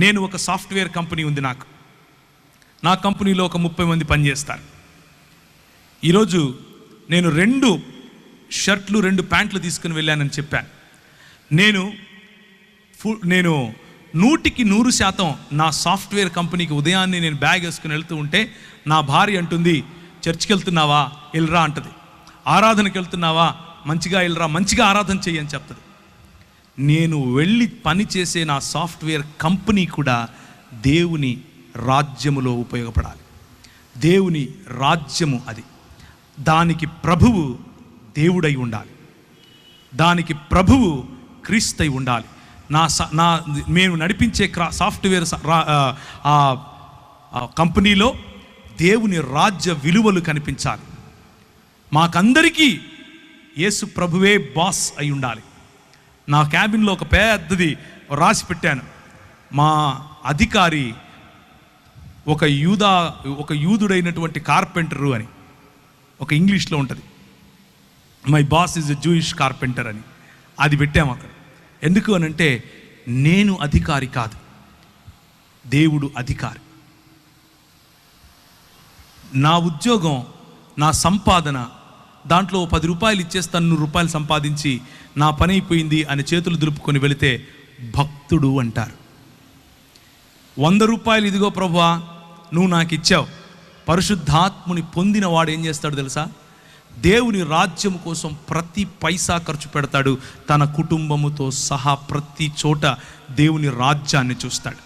నేను ఒక software company ఉంది, నా కంపెనీలో ఒక 30 మంది పనిచేస్తారు. ఈరోజు నేను 2 షర్ట్లు 2 ప్యాంట్లు తీసుకుని వెళ్ళానని చెప్పాను. నేను 100% నా సాఫ్ట్వేర్ కంపెనీకి ఉదయాన్నే నేను బ్యాగ్ వేసుకుని వెళ్తూ ఉంటే నా భార్య అంటుంది, చర్చికి వెళ్తున్నావా, వెళ్ళరా అంటది. ఆరాధనకి వెళ్తున్నావా, మంచిగా వెళ్ళరా, మంచిగా ఆరాధన చెయ్యి అని చెప్తుంది. నేను వెళ్ళి పనిచేసే నా సాఫ్ట్వేర్ కంపెనీ కూడా దేవుని రాజ్యములో ఉపయోగపడాలి. దేవుని రాజ్యము అది. దానికి ప్రభువు దేవుడై ఉండాలి, దానికి ప్రభువు క్రీస్తై ఉండాలి. మేము నడిపించే సాఫ్ట్వేర్ కంపెనీలో దేవుని రాజ్య విలువలు కనిపించాలి. మాకందరికీ యేసు ప్రభువే బాస్ అయి ఉండాలి. నా క్యాబిన్లో ఒక పెద్దది రాసి పెట్టాను, మా అధికారి ఒక యూదుడైనటువంటి కార్పెంటరు అని. ఒక ఇంగ్లీష్లో ఉంటుంది, my boss is a Jewish carpenter అని. అది పెట్టాము అక్కడ. ఎందుకు అనంటే నేను అధికారి కాదు, దేవుడు అధికారి. నా ఉద్యోగం, నా సంపాదన, దాంట్లో 10 రూపాయలు ఇచ్చేస్తాను, 100 రూపాయలు సంపాదించి నా పని అయిపోయింది అని చేతులు దులుపుకొని వెళితే భక్తుడు అంటారు. 100 రూపాయలు ఇదిగో ప్రభువా నువ్వు నాకు ఇచ్చావు. పరిశుద్ధాత్ముని పొందిన వాడు ఏం చేస్తాడు తెలుసా? దేవుని రాజ్యం కోసం ప్రతి పైసా ఖర్చు పెడతాడు. తన కుటుంబముతో సహా ప్రతి చోట దేవుని రాజ్యాన్ని చూస్తాడు.